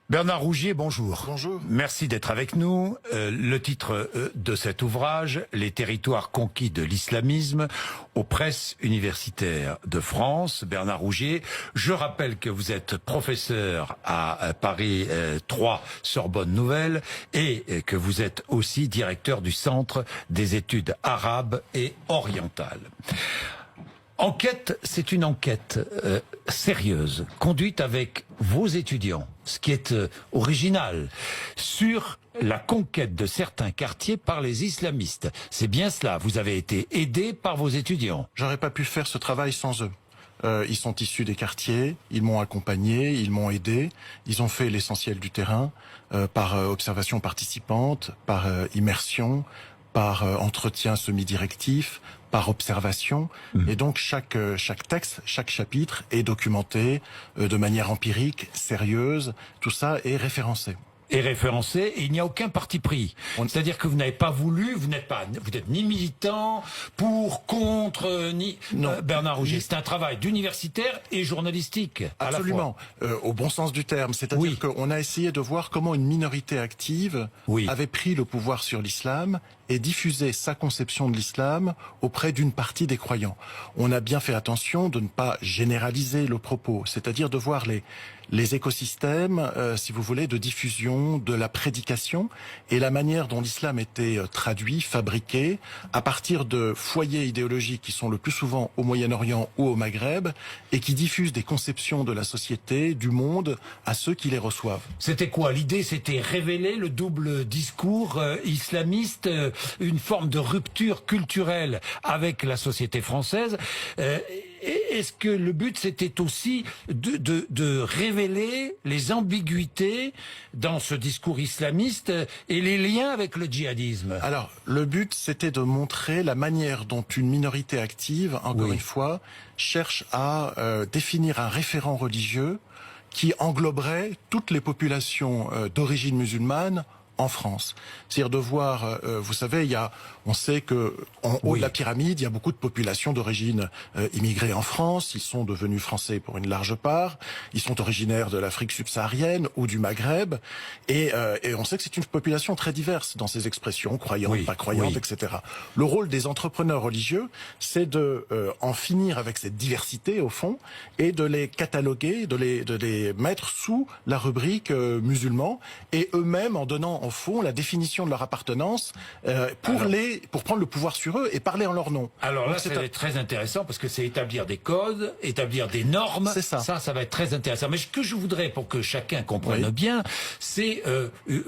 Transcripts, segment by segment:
Bernard Rougier, bonjour. Bonjour. Merci d'être avec nous. Le titre de cet ouvrage, Les territoires conquis de l'islamisme, aux presses universitaires de France. Bernard Rougier, je rappelle que vous êtes professeur à Paris 3 Sorbonne Nouvelle et que vous êtes aussi directeur du Centre des études arabes et orientales. Enquête, c'est une enquête sérieuse, conduite avec vos étudiants, ce qui est original, sur la conquête de certains quartiers par les islamistes. C'est bien cela, vous avez été aidé par vos étudiants. J'aurais pas pu faire ce travail sans eux. Ils sont issus des quartiers, ils m'ont accompagné, ils m'ont aidé, ils ont fait l'essentiel du terrain, par observation participante, par immersion, par entretien semi-directif, par observation. Et donc chaque texte, chaque chapitre est documenté de manière empirique, sérieuse. Tout ça est référencé. Et référencé, et il n'y a aucun parti pris. C'est-à-dire que vous n'avez pas voulu, vous n'êtes ni militant, pour, contre, ni... Non. Bernard Rougier, c'est un travail d'universitaire et journalistique. Absolument, au bon sens du terme. C'est-à-dire qu'on a essayé de voir comment une minorité active avait pris le pouvoir sur l'islam et diffusé sa conception de l'islam auprès d'une partie des croyants. On a bien fait attention de ne pas généraliser le propos, c'est-à-dire de voir les écosystèmes, si vous voulez, de diffusion, de la prédication et la manière dont l'islam était traduit, fabriqué, à partir de foyers idéologiques qui sont le plus souvent au Moyen-Orient ou au Maghreb et qui diffusent des conceptions de la société, du monde, à ceux qui les reçoivent. C'était quoi? L'idée, c'était révéler le double discours islamiste, une forme de rupture culturelle avec la société française. Est-ce que le but, c'était aussi de révéler les ambiguïtés dans ce discours islamiste et les liens avec le djihadisme? Alors, le but, c'était de montrer la manière dont une minorité active, encore une fois, cherche à définir un référent religieux qui engloberait toutes les populations d'origine musulmane en France. C'est-à-dire de voir, vous savez, on sait que en haut de la pyramide, il y a beaucoup de populations d'origine immigrée en France. Ils sont devenus français pour une large part. Ils sont originaires de l'Afrique subsaharienne ou du Maghreb. Et on sait que c'est une population très diverse dans ses expressions, croyantes, pas croyantes, etc. Le rôle des entrepreneurs religieux, c'est de en finir avec cette diversité, au fond, et de les cataloguer, de les mettre sous la rubrique musulmans, et eux-mêmes en donnant en fond la définition de leur appartenance pour prendre le pouvoir sur eux et parler en leur nom. Alors là, ça va être très intéressant parce que c'est établir des codes, établir des normes. C'est ça. Ça va être très intéressant. Mais ce que je voudrais, pour que chacun comprenne bien, c'est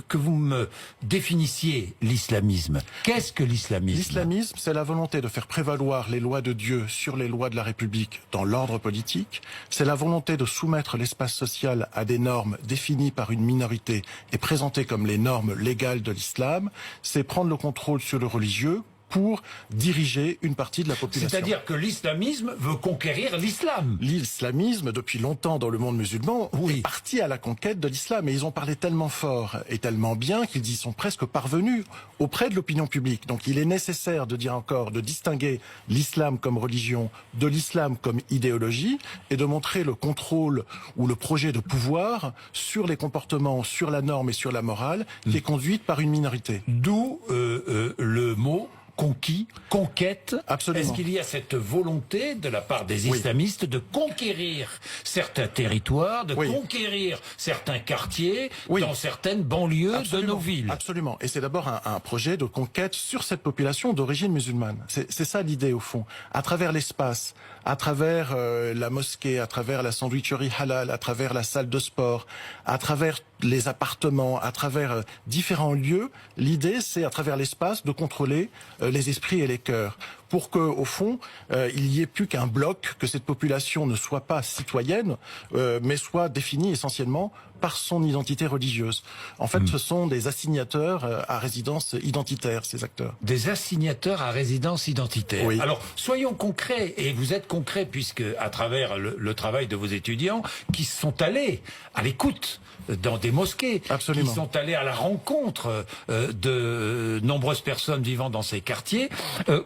que vous me définissiez l'islamisme. Qu'est-ce que l'islamisme? L'islamisme, c'est la volonté de faire prévaloir les lois de Dieu sur les lois de la République dans l'ordre politique. C'est la volonté de soumettre l'espace social à des normes définies par une minorité et présentées comme les normes légales de l'islam. C'est prendre le contrôle sur le religieux pour diriger une partie de la population. C'est-à-dire que l'islamisme veut conquérir l'islam. L'islamisme, depuis longtemps dans le monde musulman, est parti à la conquête de l'islam. Et ils ont parlé tellement fort et tellement bien qu'ils y sont presque parvenus auprès de l'opinion publique. Donc il est nécessaire de dire encore, de distinguer l'islam comme religion de l'islam comme idéologie et de montrer le contrôle ou le projet de pouvoir sur les comportements, sur la norme et sur la morale qui est conduite par une minorité. D'où le mot conquis, conquête. Absolument. Est-ce qu'il y a cette volonté de la part des islamistes de conquérir certains territoires, de conquérir certains quartiers dans certaines banlieues de nos villes? Absolument. Et c'est d'abord un projet de conquête sur cette population d'origine musulmane. C'est ça l'idée au fond. À travers l'espace, à travers la mosquée, à travers la sandwicherie halal, à travers la salle de sport, à travers les appartements, à travers différents lieux, l'idée c'est à travers l'espace de contrôler les esprits et les cœurs, pour que, au fond, il n'y ait plus qu'un bloc, que cette population ne soit pas citoyenne, mais soit définie essentiellement par son identité religieuse. En fait, ce sont des assignateurs à résidence identitaire, ces acteurs. Des assignateurs à résidence identitaire. Oui. Alors, soyons concrets, et vous êtes concrets puisque, à travers le travail de vos étudiants, qui sont allés à l'écoute dans des mosquées, Absolument. qui sont allés à la rencontre de nombreuses personnes vivant dans ces quartiers.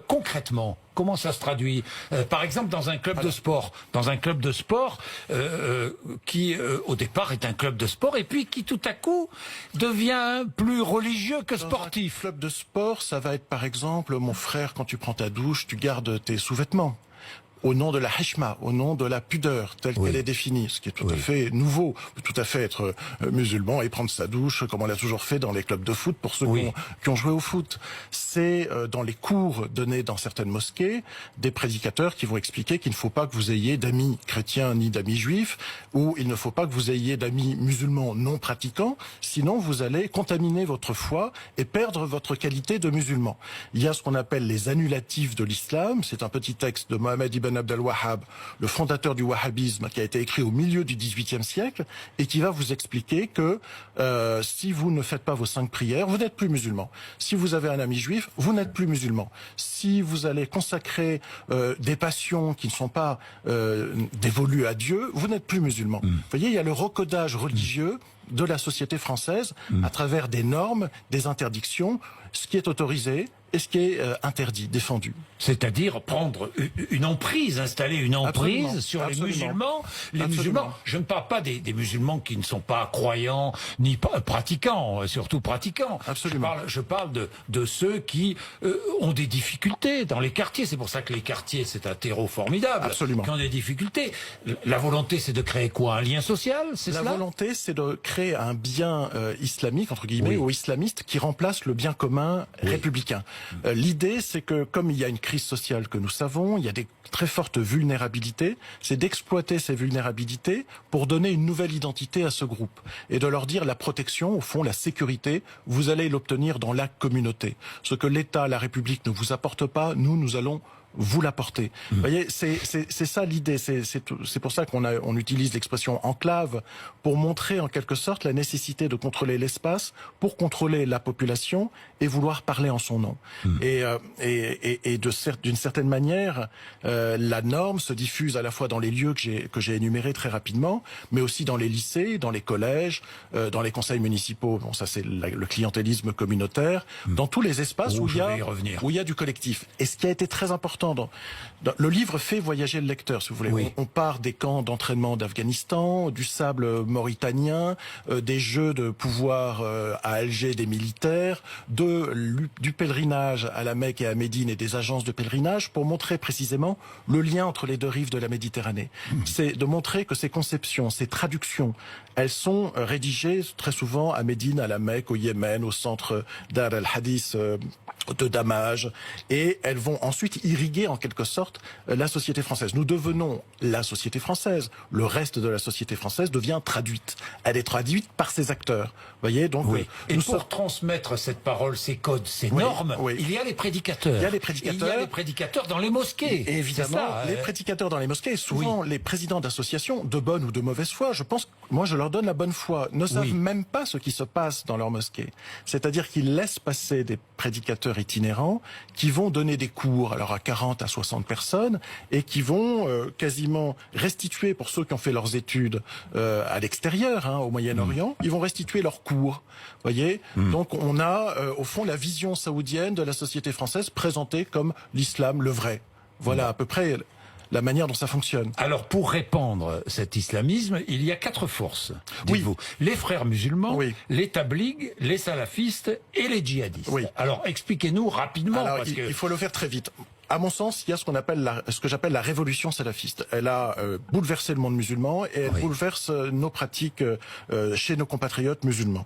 Concrètement, comment ça se traduit? Par exemple, dans un club de sport, qui au départ est un club de sport et puis qui tout à coup devient plus religieux que sportif. Un club de sport, ça va être par exemple, mon frère, quand tu prends ta douche, tu gardes tes sous-vêtements. Au nom de la hishma, au nom de la pudeur, telle qu'elle est définie, ce qui est tout à fait nouveau, tout à fait être musulman et prendre sa douche comme on l'a toujours fait dans les clubs de foot pour ceux qui ont joué au foot. C'est dans les cours donnés dans certaines mosquées, des prédicateurs qui vont expliquer qu'il ne faut pas que vous ayez d'amis chrétiens ni d'amis juifs, ou il ne faut pas que vous ayez d'amis musulmans non pratiquants, sinon vous allez contaminer votre foi et perdre votre qualité de musulman. Il y a ce qu'on appelle les annulatifs de l'islam, c'est un petit texte de Mohammed ibn Abd al-Wahhab, le fondateur du wahhabisme, qui a été écrit au milieu du XVIIIe siècle et qui va vous expliquer que si vous ne faites pas vos 5 prières, vous n'êtes plus musulman. Si vous avez un ami juif, vous n'êtes plus musulman. Si vous allez consacrer des passions qui ne sont pas dévolues à Dieu, vous n'êtes plus musulman. Vous voyez, il y a le recodage religieux de la société française à travers des normes, des interdictions, ce qui est autorisé et ce qui est interdit, défendu. C'est-à-dire prendre une emprise, installer une emprise sur les musulmans. Les musulmans, je ne parle pas des musulmans qui ne sont pas croyants ni pratiquants, surtout pratiquants. Absolument. Je parle de ceux qui ont des difficultés dans les quartiers. C'est pour ça que les quartiers, c'est un terreau formidable. Absolument. Qui ont des difficultés. La volonté, c'est de créer quoi? Un lien social, c'est cela? La volonté, c'est de créer un bien islamique, entre guillemets, ou islamiste, qui remplace le bien commun républicain. L'idée, c'est que comme il y a une crise sociale que nous savons, il y a des très fortes vulnérabilités, c'est d'exploiter ces vulnérabilités pour donner une nouvelle identité à ce groupe et de leur dire la protection, au fond, la sécurité, vous allez l'obtenir dans la communauté. Ce que l'État, la République ne vous apporte pas, nous allons vous l'apporter. Vous voyez, c'est ça l'idée. C'est pour ça on utilise l'expression enclave pour montrer en quelque sorte la nécessité de contrôler l'espace pour contrôler la population et vouloir parler en son nom. Et d'une certaine manière, la norme se diffuse à la fois dans les lieux que j'ai énumérés très rapidement, mais aussi dans les lycées, dans les collèges, dans les conseils municipaux. Bon, ça c'est le clientélisme communautaire, dans tous les espaces où il y a du collectif. Et ce qui a été très important le livre fait voyager le lecteur, si vous voulez. On part des camps d'entraînement d'Afghanistan, du sable mauritanien, des jeux de pouvoir à Alger des militaires, du pèlerinage à la Mecque et à Médine et des agences de pèlerinage pour montrer précisément le lien entre les deux rives de la Méditerranée. C'est de montrer que ces conceptions, ces traductions, elles sont rédigées très souvent à Médine, à la Mecque, au Yémen, au centre Dar al-Hadith de Damage, et elles vont ensuite irriguer en quelque sorte la société française. Nous devenons la société française. Le reste de la société française devient traduite. Elle est traduite par ses acteurs. Vous voyez, donc. Et pour transmettre cette parole, ces codes, ces normes, il y a les prédicateurs. Il y a les prédicateurs. Il y a les prédicateurs dans les mosquées. Et évidemment, ça, les prédicateurs dans les mosquées, souvent les présidents d'associations, de bonne ou de mauvaise foi, je pense, moi je leur donne la bonne foi, ne savent même pas ce qui se passe dans leur mosquée. C'est-à-dire qu'ils laissent passer des prédicateurs itinérants qui vont donner des cours, alors à 40 à 60 personnes, et qui vont quasiment restituer, pour ceux qui ont fait leurs études à l'extérieur, au Moyen-Orient, ils vont restituer leurs cours. Voyez, donc on a au fond la vision saoudienne de la société française présentée comme l'islam, le vrai. Voilà à peu près la manière dont ça fonctionne. Alors, pour répandre cet islamisme, il y a 4 forces, dites-vous. Les frères musulmans, les tablighs, les salafistes et les djihadistes. Alors, expliquez-nous rapidement. Alors, il faut le faire très vite. À mon sens, il y a ce que j'appelle la révolution salafiste. Elle a bouleversé le monde musulman et elle bouleverse nos pratiques chez nos compatriotes musulmans.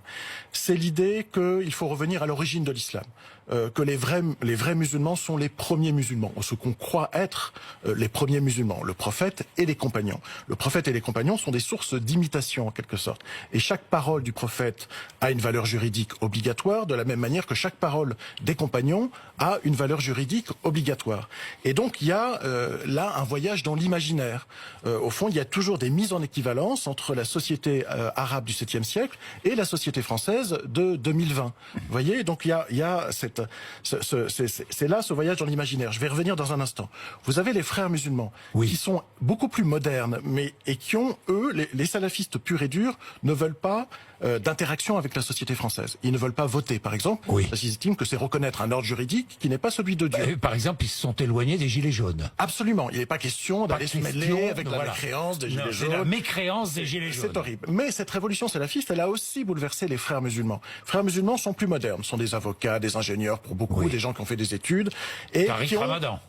C'est l'idée qu'il faut revenir à l'origine de l'islam, que les vrais musulmans sont les premiers musulmans, ce qu'on croit être les premiers musulmans, le prophète et les compagnons. Le prophète et les compagnons sont des sources d'imitation en quelque sorte. Et chaque parole du prophète a une valeur juridique obligatoire, de la même manière que chaque parole des compagnons a une valeur juridique obligatoire. l'histoire. Et donc il y a là un voyage dans l'imaginaire. Au fond, il y a toujours des mises en équivalence entre la société arabe du 7e siècle et la société française de 2020. Vous voyez, donc il y a c'est là ce voyage dans l'imaginaire. Je vais revenir dans un instant. Vous avez les frères musulmans qui sont beaucoup plus modernes, et qui ont, eux, les salafistes purs et durs, ne veulent pas d'interaction avec la société française. Ils ne veulent pas voter, par exemple, parce qu'ils estiment que c'est reconnaître un ordre juridique qui n'est pas celui de Dieu. Par exemple, ils se sont éloignés des Gilets jaunes. Absolument. Il n'est pas question d'aller se mêler avec la mécréance des Gilets jaunes. C'est la mécréance des Gilets jaunes. C'est horrible. Mais cette révolution salafiste, elle a aussi bouleversé les frères musulmans. Les frères musulmans sont plus modernes, sont des avocats, des ingénieurs pour beaucoup, des gens qui ont fait des études. Et Tariq Ramadan.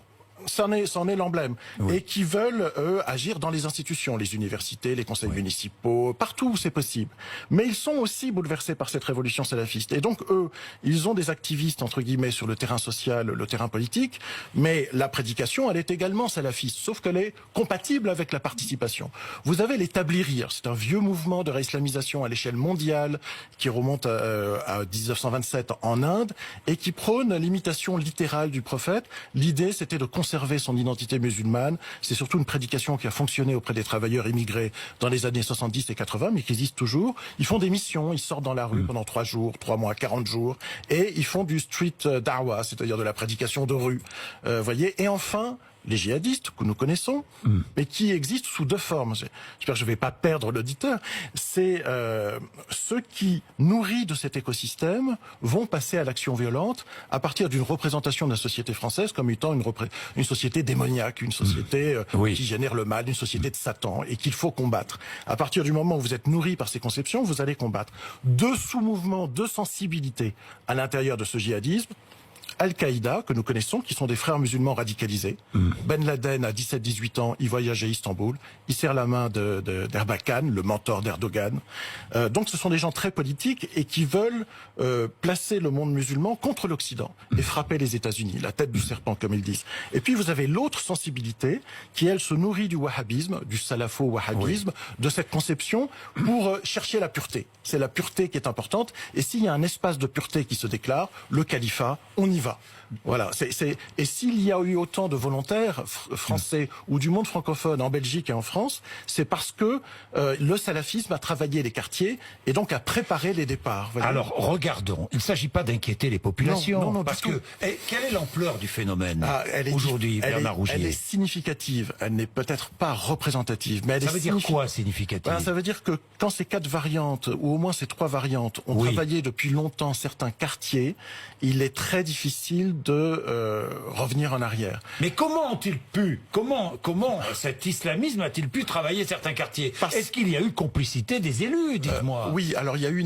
C'en est l'emblème. Et qui veulent, agir dans les institutions, les universités, les conseils municipaux, partout où c'est possible. Mais ils sont aussi bouleversés par cette révolution salafiste. Et donc, eux, ils ont des activistes, entre guillemets, sur le terrain social, le terrain politique, mais la prédication, elle est également salafiste, sauf qu'elle est compatible avec la participation. Vous avez les tablirir, c'est un vieux mouvement de réislamisation à l'échelle mondiale qui remonte à 1927 en Inde et qui prône l'imitation littérale du prophète. L'idée, c'était de conserver son identité musulmane. C'est surtout une prédication qui a fonctionné auprès des travailleurs immigrés dans les années 70 et 80, mais qui existe toujours. Ils font des missions, ils sortent dans la rue pendant 3 jours, 3 mois, 40 jours, et ils font du street da'wah, c'est-à-dire de la prédication de rue. Voyez. Et enfin, les djihadistes que nous connaissons, mais qui existent sous 2 formes. J'espère que je ne vais pas perdre l'auditeur. C'est ceux qui, nourris de cet écosystème, vont passer à l'action violente à partir d'une représentation de la société française comme étant une société démoniaque, une société qui génère le mal, une société de Satan, et qu'il faut combattre. À partir du moment où vous êtes nourri par ces conceptions, vous allez combattre. 2 sous-mouvements, 2 sensibilités à l'intérieur de ce djihadisme. Al-Qaïda, que nous connaissons, qui sont des frères musulmans radicalisés. Ben Laden, à 17-18 ans, il voyage à Istanbul. Il serre la main d'Erbakan, le mentor d'Erdogan. Donc ce sont des gens très politiques et qui veulent placer le monde musulman contre l'Occident et frapper les États-Unis, la tête du serpent, comme ils disent. Et puis vous avez l'autre sensibilité qui, elle, se nourrit du wahhabisme, du salafo-wahhabisme, de cette conception pour chercher la pureté. C'est la pureté qui est importante. Et s'il y a un espace de pureté qui se déclare, le califat, on y va. Voilà. Et s'il y a eu autant de volontaires français ou du monde francophone en Belgique et en France, c'est parce que le salafisme a travaillé les quartiers et donc a préparé les départs. Voyez. Alors, regardons. Il ne s'agit pas d'inquiéter les populations. Non, parce que, quelle est l'ampleur du phénomène aujourd'hui, Bernard Rougier? Elle est significative. Elle n'est peut-être pas représentative, mais ça veut dire quoi, significative? Ça veut dire que quand ces 4 variantes, ou au moins ces 3 variantes, ont travaillé depuis longtemps certains quartiers, il est très difficile de revenir en arrière. Mais comment ont-ils pu, comment cet islamisme a-t-il pu travailler certains quartiers? Est-ce qu'il y a eu complicité des élus, dites-moi? Oui, alors il y a eu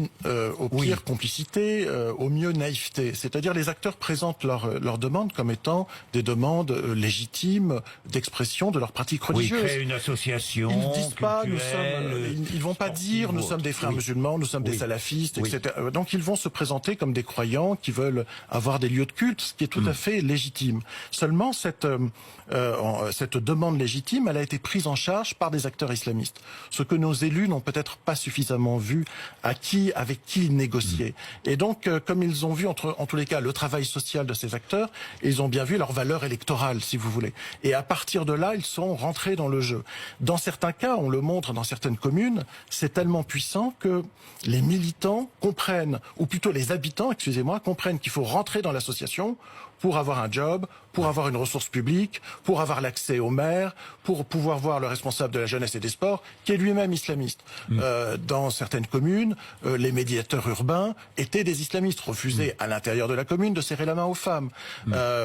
au pire complicité, au mieux naïveté. C'est-à-dire les acteurs présentent leurs demandes comme étant des demandes légitimes d'expression de leurs pratiques religieuses. Oui, créer une association. Ils ne disent pas, ils vont pas dire, nous sommes des frères musulmans, nous sommes des salafistes, etc. Donc ils vont se présenter comme des croyants qui veulent avoir des lieux de culte, ce qui est tout à fait légitime. Seulement, cette demande légitime, elle a été prise en charge par des acteurs islamistes. Ce que nos élus n'ont peut-être pas suffisamment vu avec qui ils négociaient. Et donc, comme ils ont vu, en tous les cas, le travail social de ces acteurs, ils ont bien vu leur valeur électorale, si vous voulez. Et à partir de là, ils sont rentrés dans le jeu. Dans certains cas, on le montre dans certaines communes, c'est tellement puissant que les militants comprennent, ou plutôt les habitants, excusez-moi, comprennent qu'il faut rentrer dans l'association pour avoir un job, pour avoir une ressource publique, pour avoir l'accès au maire, pour pouvoir voir le responsable de la jeunesse et des sports, qui est lui-même islamiste. Dans certaines communes, les médiateurs urbains étaient des islamistes, refusaient à l'intérieur de la commune de serrer la main aux femmes,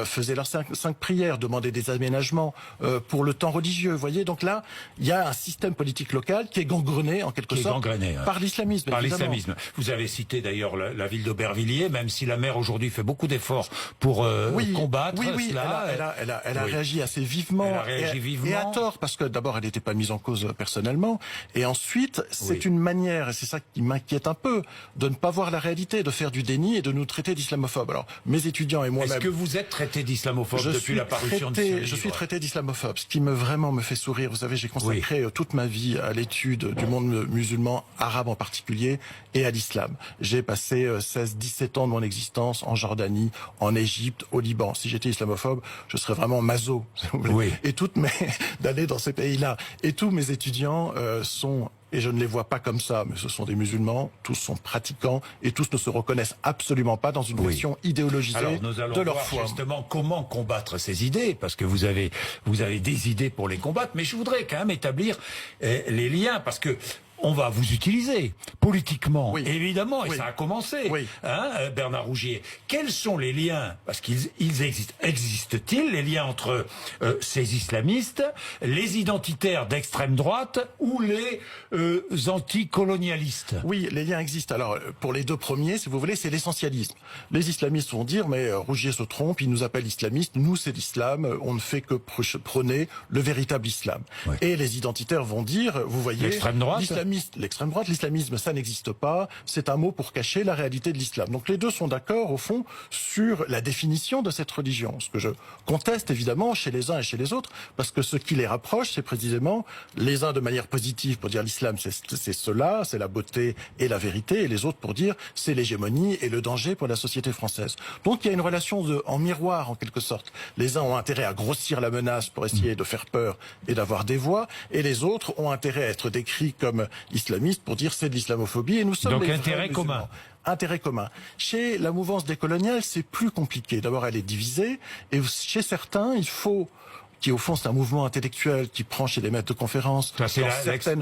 faisaient leurs 5 prières, demandaient des aménagements pour le temps religieux. Vous voyez, donc là, il y a un système politique local qui est gangrené, en quelque sorte, par l'islamisme. Par l'islamisme. Vous avez cité d'ailleurs la ville d'Aubervilliers, même si la maire aujourd'hui fait beaucoup d'efforts pour combattre cela. Elle a réagi assez vivement. Elle a réagi vivement. Et à tort, parce que d'abord, elle n'était pas mise en cause personnellement. Et ensuite, c'est une manière, et c'est ça qui m'inquiète un peu, de ne pas voir la réalité, de faire du déni et de nous traiter d'islamophobes. Alors, mes étudiants et moi-même... Est-ce que vous êtes traité d'islamophobe depuis la parution de ce livre? Je suis traité d'islamophobe, ce qui vraiment me fait sourire. Vous savez, j'ai consacré toute ma vie à l'étude du monde musulman, arabe en particulier, et à l'islam. J'ai passé 16-17 ans de mon existence en Jordanie, en Égypte, au Liban. Si j'étais islamophobe, islamophobe, je serais vraiment maso, si vous voulez. Oui. Et d'aller dans ces pays-là. Et tous mes étudiants sont, et je ne les vois pas comme ça, mais ce sont des musulmans, tous sont pratiquants, et tous ne se reconnaissent absolument pas dans une version idéologisée Alors, nous allons de leur voir foi. justement comment combattre ces idées, parce que vous avez des idées pour les combattre, mais je voudrais quand même établir les liens, parce que on va vous utiliser politiquement, évidemment, et ça a commencé, Bernard Rougier. Quels sont les liens, parce qu'ils existent, existent-ils les liens entre ces islamistes, les identitaires d'extrême droite ou les anticolonialistes? Oui, les liens existent. Alors, pour les deux premiers, si vous voulez, c'est l'essentialisme. Les islamistes vont dire, mais Rougier se trompe, il nous appelle islamistes, nous c'est l'islam, on ne fait que prôner le véritable islam. Ouais. Et les identitaires vont dire, vous voyez, l'extrême droite, l'islamisme, ça n'existe pas, c'est un mot pour cacher la réalité de l'islam. Donc les deux sont d'accord, au fond, sur la définition de cette religion. Ce que je conteste, évidemment, chez les uns et chez les autres, parce que ce qui les rapproche, c'est précisément les uns de manière positive pour dire l'islam, c'est cela, c'est la beauté et la vérité, et les autres pour dire c'est l'hégémonie et le danger pour la société française. Donc il y a une relation en miroir, en quelque sorte. Les uns ont intérêt à grossir la menace pour essayer de faire peur et d'avoir des voix, et les autres ont intérêt à être décrits comme islamistes pour dire c'est de l'islamophobie, et nous sommes donc intérêt commun. Intérêt commun. Chez la mouvance décoloniale, c'est plus compliqué. D'abord, elle est divisée, et chez certains, il faut, qui au fond c'est un mouvement intellectuel qui prend chez les maîtres de conférences. C'est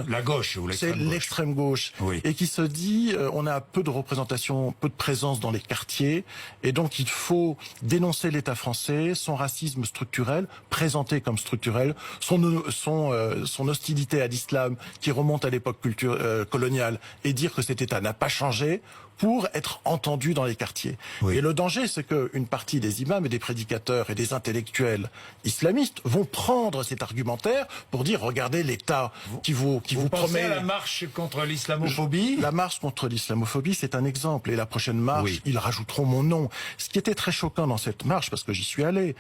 la gauche ou l'extrême gauche. C'est l'extrême gauche. Oui. Et qui se dit, on a peu de représentation, peu de présence dans les quartiers, et donc il faut dénoncer l'État français, son racisme structurel, présenté comme structurel, son hostilité à l'islam qui remonte à l'époque coloniale, et dire que cet État n'a pas changé, pour être entendu dans les quartiers. Oui. Et le danger, c'est qu'une partie des imams et des prédicateurs et des intellectuels islamistes vont prendre cet argumentaire pour dire, regardez l'État qui vous promet... à la marche contre l'islamophobie? La marche contre l'islamophobie, c'est un exemple. Et la prochaine marche, ils rajouteront mon nom. Ce qui était très choquant dans cette marche, parce que j'y suis allé,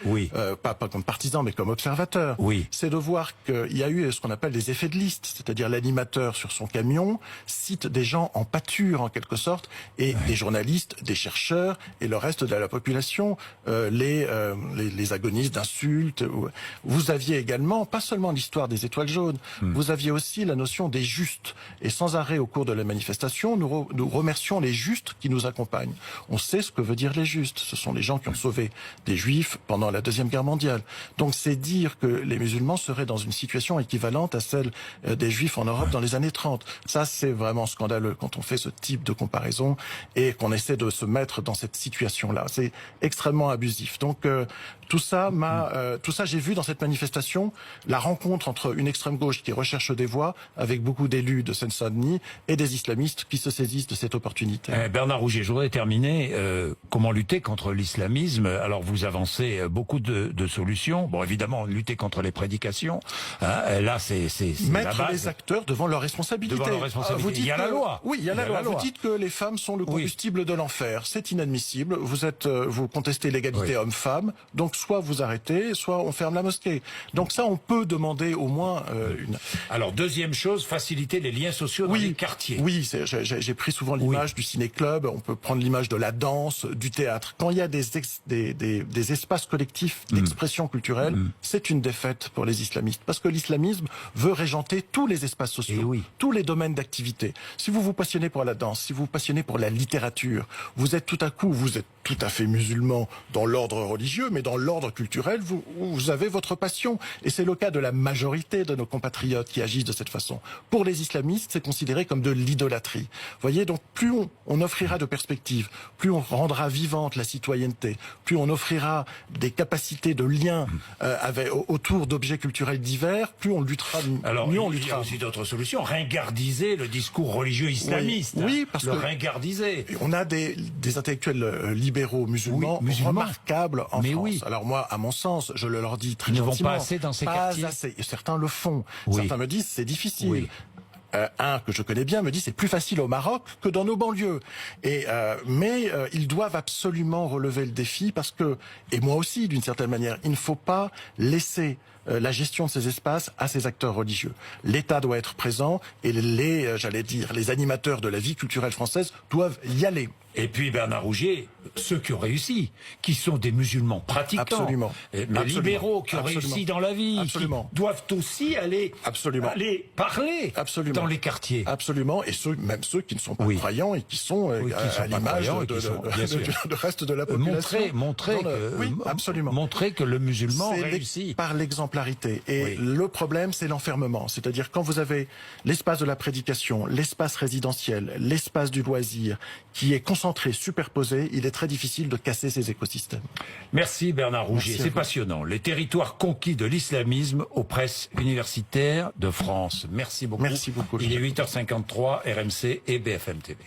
pas comme partisan, mais comme observateur, c'est de voir qu'il y a eu ce qu'on appelle des effets de liste, c'est-à-dire l'animateur sur son camion cite des gens en pâture, en quelque sorte, et des journalistes, des chercheurs et le reste de la population les agonisent d'insultes. Vous aviez également, pas seulement l'histoire des étoiles jaunes, vous aviez aussi la notion des justes. Et sans arrêt au cours de la manifestation, nous remercions les justes qui nous accompagnent. On sait ce que veut dire les justes. Ce sont les gens qui ont sauvé des juifs pendant la Deuxième Guerre mondiale. Donc c'est dire que les musulmans seraient dans une situation équivalente à celle des juifs en Europe dans les années 30. Ça, c'est vraiment scandaleux quand on fait ce type de comparaison et qu'on essaie de se mettre dans cette situation-là. C'est extrêmement abusif. Donc tout ça, j'ai vu dans cette manifestation la rencontre entre une extrême gauche qui recherche des voix avec beaucoup d'élus de Seine-Saint-Denis et des islamistes qui se saisissent de cette opportunité. Bernard Rougier, je voudrais terminer. Comment lutter contre l'islamisme? Alors vous avancez beaucoup de solutions. Bon, évidemment, lutter contre les prédications. Là, c'est mettre la base. Les acteurs devant leurs responsabilités. Devant leurs responsabilités. Il y a la loi. Oui, il y a la loi. Vous dites que les femmes sont le combustible de l'enfer. C'est inadmissible. Vous contestez l'égalité homme-femme. Donc soit vous arrêtez, soit on ferme la mosquée. Donc ça, on peut demander au moins une... Alors, deuxième chose, faciliter les liens sociaux dans les quartiers. Oui, j'ai pris souvent l'image du ciné-club, on peut prendre l'image de la danse, du théâtre. Quand il y a des espaces collectifs d'expression culturelle, c'est une défaite pour les islamistes. Parce que l'islamisme veut régenter tous les espaces sociaux, tous les domaines d'activité. Si vous vous passionnez pour la danse, si vous vous passionnez pour la littérature, vous êtes tout à fait musulman dans l'ordre religieux, mais dans l'ordre culturel, vous avez votre passion. Et c'est le cas de la majorité de nos compatriotes qui agissent de cette façon. Pour les islamistes, c'est considéré comme de l'idolâtrie. Vous voyez, donc plus on offrira de perspectives, plus on rendra vivante la citoyenneté, plus on offrira des capacités de lien autour d'objets culturels divers, plus on luttera, mieux on luttera. Il y a aussi d'autres solutions. Ringardiser le discours religieux islamiste. Oui, parce que ringardiser. On a des intellectuels libéraux musulmans remarquables en France. Alors moi, à mon sens, je le leur dis très gentiment. Ils ne vont pas assez dans ces quartiers. Assez. Certains le font. Certains me disent c'est difficile. Un que je connais bien me dit c'est plus facile au Maroc que dans nos banlieues. Mais ils doivent absolument relever le défi parce que, et moi aussi d'une certaine manière, il ne faut pas laisser la gestion de ces espaces à ces acteurs religieux. L'État doit être présent et les animateurs de la vie culturelle française doivent y aller. Et puis Bernard Rougier, ceux qui ont réussi, qui sont des musulmans pratiquants, Absolument. mais Absolument. libéraux, qui ont Absolument. réussi dans la vie, Absolument. qui doivent aussi aller parler Absolument. dans les quartiers. Absolument, et même ceux qui ne sont pas croyants et qui sont à l'image du reste de la population. Montrer que le musulman réussit. Par l'exemplarité. Et le problème, c'est l'enfermement. C'est-à-dire quand vous avez l'espace de la prédication, l'espace résidentiel, l'espace du loisir, qui est concentré, superposé, il est très difficile de casser ces écosystèmes. Merci Bernard Rougier, c'est passionnant. Les territoires conquis de l'islamisme aux presses universitaires de France. Merci beaucoup. Merci beaucoup. Il est 8h53, RMC et BFM TV.